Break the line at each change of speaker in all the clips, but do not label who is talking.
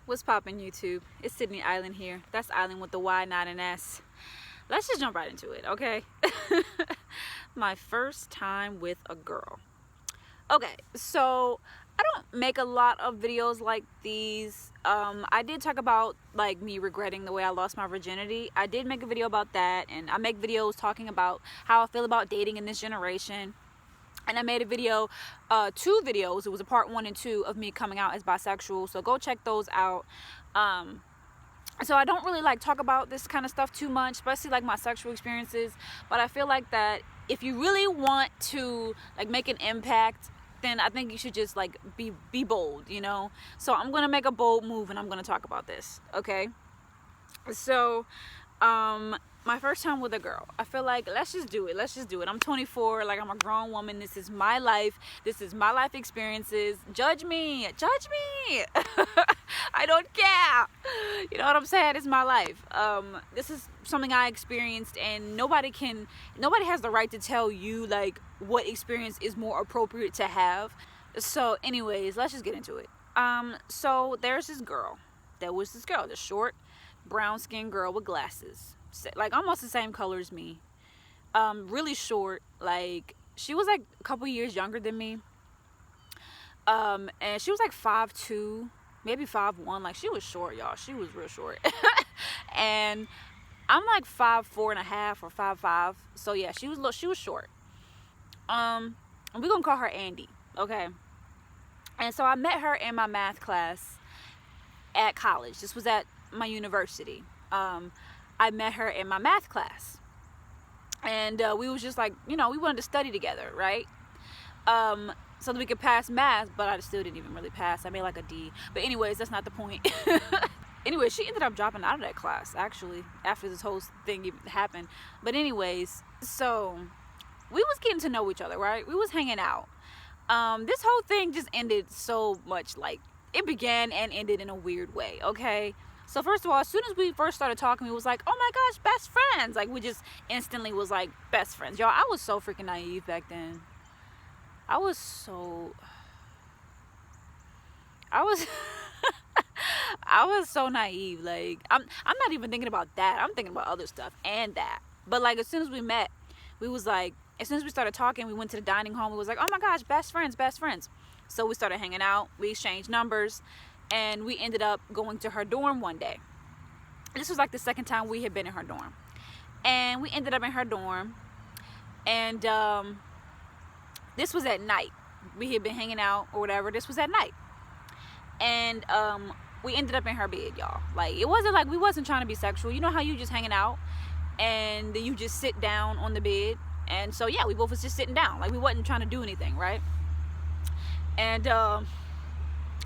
What's poppin' YouTube? It's Sydney Island here. That's Island with the Y, not an S. Let's just jump right into it, okay? My first time with a girl. Okay, so I don't make a lot of videos like these. I did talk about like me regretting the way I lost my virginity. I did make a video about that, and I make videos talking about how I feel about dating in this generation. And I made a video, 2 videos. It was a part 1 and 2 of me coming out as bisexual. So go check those out. So I don't really like talk about this kind of stuff too much, especially like my sexual experiences. But I feel like that if you really want to like make an impact, then I think you should just like be bold, you know. So I'm gonna make a bold move and I'm gonna talk about this. Okay. So my first time with a girl, I feel like let's just do it. I'm 24, like I'm a grown woman. This is my life. This is my life experiences. Judge me. I don't care. You know what I'm saying? It's my life. This is something I experienced, and nobody has the right to tell you like what experience is more appropriate to have. So anyways, let's just get into it. So there was this girl, the short brown skinned girl with glasses, like almost the same color as me, really short. Like she was like a couple years younger than me, and she was like 5'2", maybe 5'1". Like she was short, y'all. She was real short. And I'm like 5'4" and a half or 5'5". So yeah, she was short. And we're gonna call her Andy, okay? And so I met her in my math class at college. This was at my university. I met her in my math class, and we was just like, you know, we wanted to study together, right? So that we could pass math, but I still didn't even really pass. I made like a D. But anyways, that's not the point. Anyway, she ended up dropping out of that class actually after this whole thing even happened. But anyways, so we was getting to know each other, right? We was hanging out. This whole thing just ended so much, like it began and ended in a weird way, okay? So first of all, as soon as we first started talking, we was like, oh my gosh, best friends. Like we just instantly was like best friends. Y'all, I was so freaking naive back then. I was so naive. Like I'm not even thinking about that. I'm thinking about other stuff and that. But like as soon as we met, we was like, as soon as we started talking, we went to the dining hall. We was like, oh my gosh, best friends. So we started hanging out. We exchanged numbers. And we ended up going to her dorm one day. This was like the second time we had been in her dorm. And we ended up in her dorm. And this was at night. We had been hanging out or whatever. This was at night. And we ended up in her bed, y'all. Like, it wasn't like we wasn't trying to be sexual. You know how you just hanging out and you just sit down on the bed? And so, yeah, we both was just sitting down. Like, we wasn't trying to do anything, right? And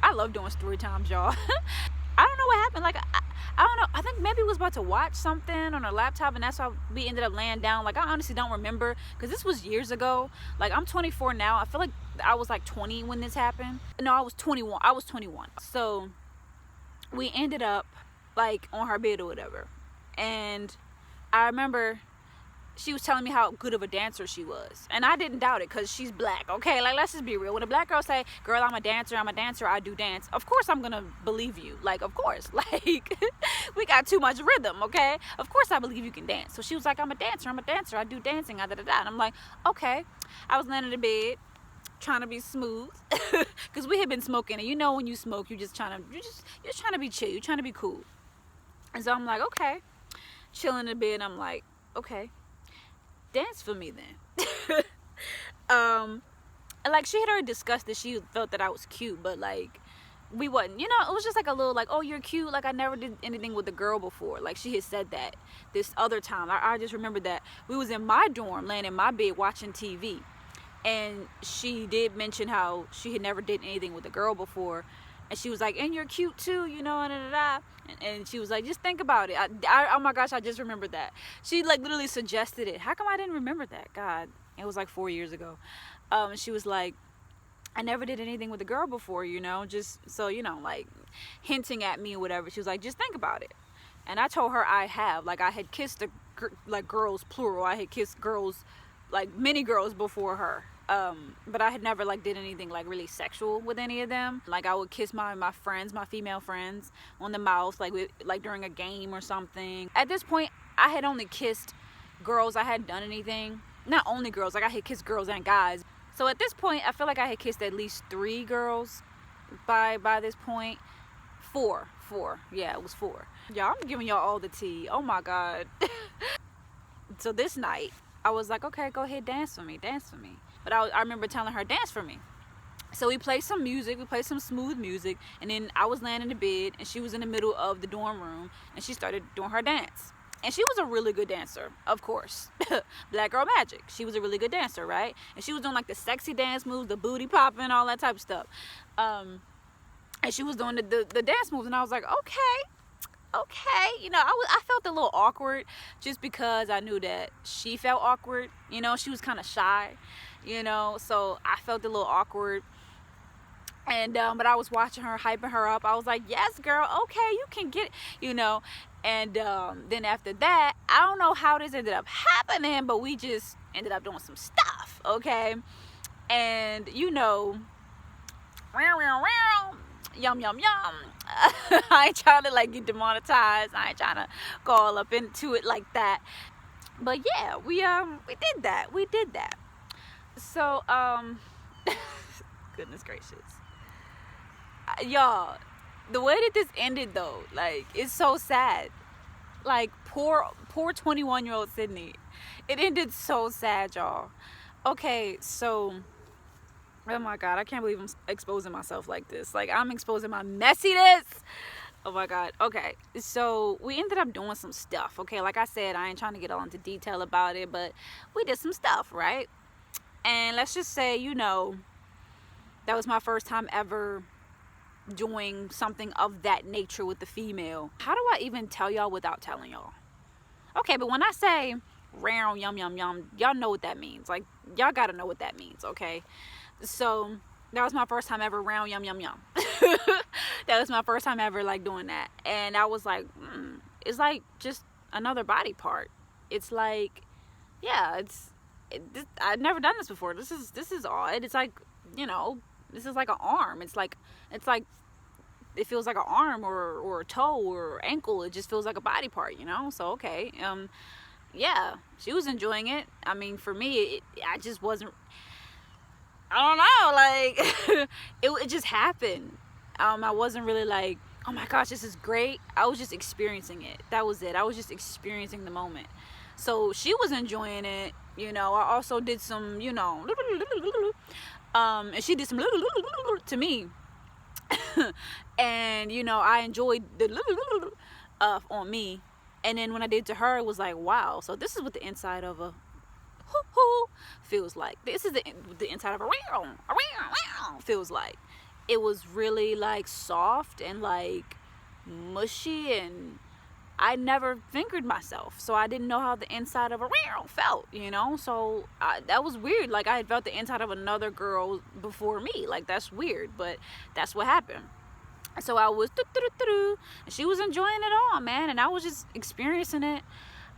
I love doing story times, y'all. I don't know what happened. Like, I don't know. I think maybe we was about to watch something on our laptop, and that's how we ended up laying down. Like, I honestly don't remember, because this was years ago. Like, I'm 24 now. I feel like I was like 20 when this happened. No, I was 21. So we ended up like on her bed or whatever. And I remember she was telling me how good of a dancer she was, and I didn't doubt it because she's black, okay? Like, let's just be real. When a black girl say, girl, I'm a dancer, I do dance, of course I'm gonna believe you. Like, of course. Like, we got too much rhythm, okay? Of course I believe you can dance. So she was like, I'm a dancer, I do dancing, and I'm like, okay. I was laying in the bed trying to be smooth because we had been smoking, and you know when you smoke, you're just trying to be chill, you're trying to be cool. And so I'm like, okay, chilling in the bed. I'm like, okay, dance for me then. And like she had already discussed that she felt that I was cute, but like we wasn't, you know. It was just like a little like, oh, you're cute, like I never did anything with a girl before. Like she had said that this other time. I just remembered that we was in my dorm laying in my bed watching TV, and she did mention how she had never did anything with a girl before. And she was like, and you're cute too, you know, and she was like, just think about it. Oh my gosh, I just remembered that. She like literally suggested it. How come I didn't remember that? God, it was like 4 years ago. She was like, I never did anything with a girl before, you know, just so, you know, like hinting at me or whatever. She was like, just think about it. And I told her I have. Like, I had kissed like girls, plural. I had kissed girls, like many girls before her. But I had never like did anything like really sexual with any of them. Like I would kiss my friends, my female friends, on the mouth, like during a game or something. At this point, I had only kissed girls. I hadn't done anything. Not only girls, like I had kissed girls and guys. So at this point, I feel like I had kissed at least 3 girls by this point. 4. Yeah, it was 4. Y'all, I'm giving y'all all the tea. Oh my God. So this night, I was like, okay, go ahead, dance for me. But I remember telling her, dance for me. So we played some music, we played some smooth music, and then I was laying in the bed, and she was in the middle of the dorm room, and she started doing her dance. And she was a really good dancer, of course. Black girl magic. She was a really good dancer, right? And she was doing like the sexy dance moves, the booty popping, all that type of stuff. And she was doing the dance moves, and I was like, okay. You know, I felt a little awkward just because I knew that she felt awkward. You know, she was kind of shy, you know, so I felt a little awkward. And but I was watching her, hyping her up. I was like, yes, girl, okay, you can get it, you know. And then after that, I don't know how this ended up happening, but we just ended up doing some stuff, okay? And, you know, yum, yum, yum. I ain't trying to, like, get demonetized. I ain't trying to go all up into it like that. But, yeah, we did that. We did that. So, goodness gracious. Y'all, the way that this ended though, like, it's so sad. Like, poor 21-year-old Sydney. It ended so sad, y'all. Okay, so, oh my God, I can't believe I'm exposing myself like this. Like, I'm exposing my messiness. Oh my God. Okay, so we ended up doing some stuff. Okay, like I said, I ain't trying to get all into detail about it, but we did some stuff, right? And let's just say, you know, that was my first time ever doing something of that nature with the female. How do I even tell y'all without telling y'all? Okay, but when I say round, yum, yum, yum, y'all know what that means. Like, y'all gotta know what that means, okay? So that was my first time ever round, yum, yum, yum. That was my first time ever like doing that. And I was like, it's like just another body part. It's like, yeah, I've never done this before. This is odd. It's like, you know, this is like an arm. It's like it feels like an arm or a toe or ankle. It just feels like a body part, you know? So, okay. Yeah, she was enjoying it. I mean, for me, I just wasn't, I don't know, like, it just happened. I wasn't really like, oh my gosh, this is great. I was just experiencing it. That was it. I was just experiencing the moment. So she was enjoying it, you know. I also did some, you know, and she did some to me. And, you know, I enjoyed the on me. And then when I did to her, it was like, wow. So this is what the inside of a feels like. This is the inside of a feels like. It was really like soft and like mushy, and I never fingered myself, so I didn't know how the inside of a felt, you know. So that was weird. Like, I had felt the inside of another girl before me. Like, that's weird, but that's what happened. So I was and she was enjoying it all, man, and I was just experiencing it.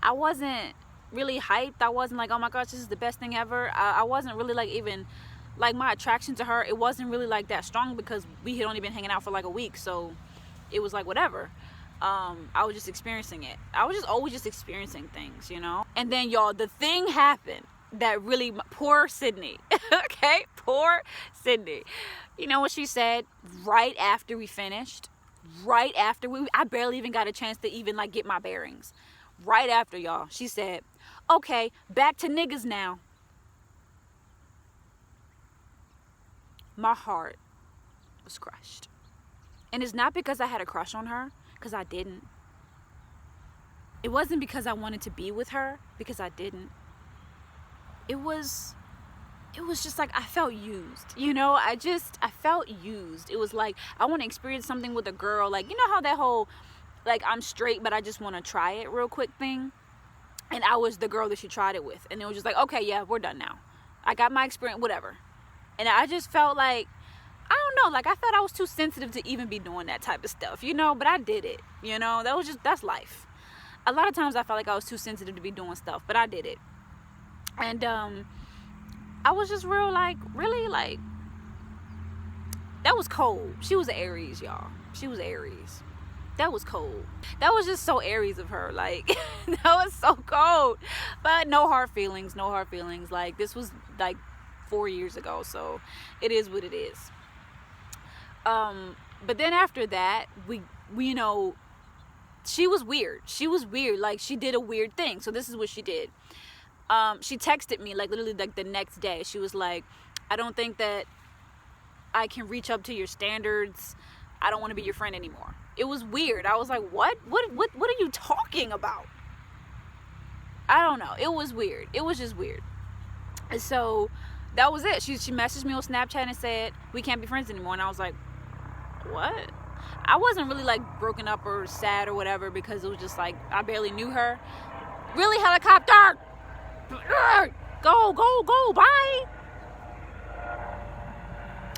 I wasn't really hyped. I wasn't like, oh my gosh, this is the best thing ever. I wasn't really like, even like, my attraction to her, it wasn't really like that strong because we had only been hanging out for like a week, so it was like whatever. I was just experiencing it. I was just always just experiencing things, you know. And then, y'all, the thing happened that really, poor Sydney. Okay, poor Sydney. You know what she said right after we finished? Right after I barely even got a chance to even like get my bearings. Right after, y'all, she said, okay, back to niggas now. My heart was crushed. And it's not because I had a crush on her, because I didn't. It wasn't because I wanted to be with her, because I didn't. It was just like I felt used, you know. I felt used. It was like I want to experience something with a girl, like, you know how that whole like, I'm straight but I just want to try it real quick thing. And I was the girl that she tried it with, and it was just like, okay, yeah, we're done now. I got my experience, whatever. And I just felt like, I don't know, like, I felt I was too sensitive to even be doing that type of stuff, you know. But I did it, you know. That's life. A lot of times I felt like I was too sensitive to be doing stuff, but I did it. And I was just real like, really like, that was cold. She was an Aries, y'all. She was Aries. That was cold. That was just so Aries of her. Like, that was so cold. But no hard feelings. No hard feelings. Like, this was like 4 years ago. So it is what it is. But then after that, we you know, she was weird. She was weird. Like, she did a weird thing. So this is what she did. She texted me like literally like the next day. She was like, I don't think that I can reach up to your standards. I don't want to be your friend anymore. It was weird. I was like, what are you talking about? I don't know. It was weird. It was just weird. And so that was it. She messaged me on Snapchat and said, we can't be friends anymore. And I was like, what? I wasn't really like broken up or sad or whatever, because it was just like, I barely knew her. Really, helicopter? Go, bye.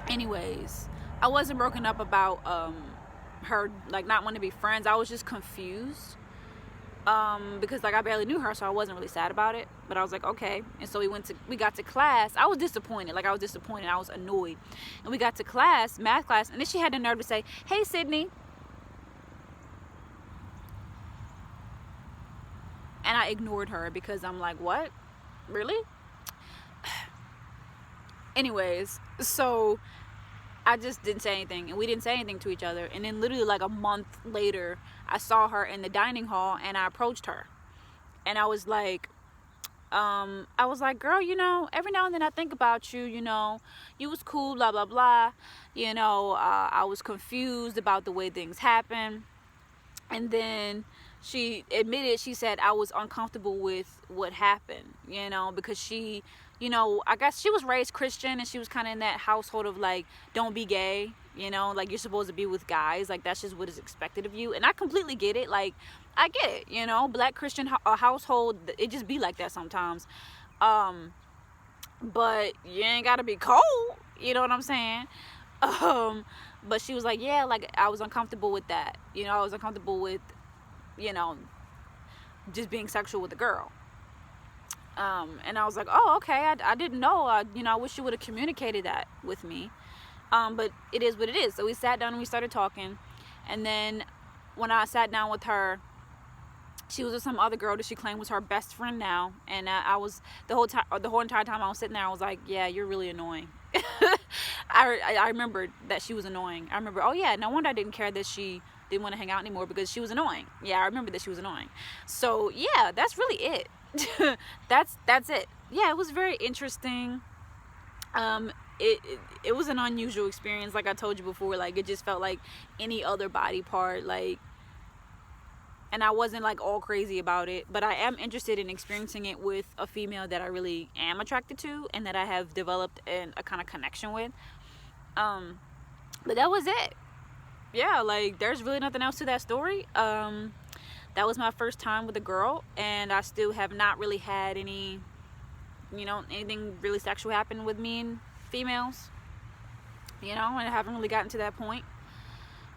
Anyways, I wasn't broken up about her like not wanting to be friends. I was just confused because like I barely knew her, so I wasn't really sad about it. But I was like, okay. And so we got to class. I was disappointed. I was annoyed. And we got to class, math class, and then she had the nerve to say, hey, Sydney. And I ignored her because I'm like, what? Really? Anyways, so I just didn't say anything, and we didn't say anything to each other. And then literally like a month later, I saw her in the dining hall, and I approached her, and I was like, girl, you know, every now and then I think about you, you know, you was cool, blah, blah, blah. You know, I was confused about the way things happen. And then she admitted, she said I was uncomfortable with what happened, you know, because she, you know, I guess she was raised Christian, and she was kind of in that household of like, don't be gay, you know, like you're supposed to be with guys, like that's just what is expected of you. And I completely get it. Like, I get it, you know, Black Christian household, it just be like that sometimes. But you ain't gotta be cold, you know what I'm saying? But she was like, yeah, like I was uncomfortable with that, you know, I was uncomfortable with, you know, just being sexual with a girl. And I was like, oh, okay, I didn't know, you know, I wish you would have communicated that with me. But it is what it is. So we sat down and we started talking. And then when I sat down with her, she was with some other girl that she claimed was her best friend now. And I was, the whole entire time I was sitting there, I was like, yeah, you're really annoying. I remembered that she was annoying. I remember, oh yeah, no wonder I didn't care that she didn't want to hang out anymore, because she was annoying. Yeah, I remember that she was annoying. So yeah, that's really it. that's it. Yeah, it was very interesting. It was an unusual experience, like I told you before. Like, it just felt like any other body part, like, and I wasn't like all crazy about it, but I am interested in experiencing it with a female that I really am attracted to and that I have developed a kind of connection with. But that was it. Yeah, like there's really nothing else to that story. That was my first time with a girl, and I still have not really had any, you know, anything really sexual happen with me and females, you know, and I haven't really gotten to that point.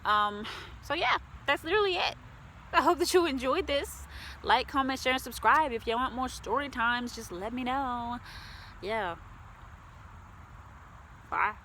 So yeah, that's literally it. I hope that you enjoyed this. Like, comment, share, and subscribe. If you want more story times, just let me know. Yeah. Bye.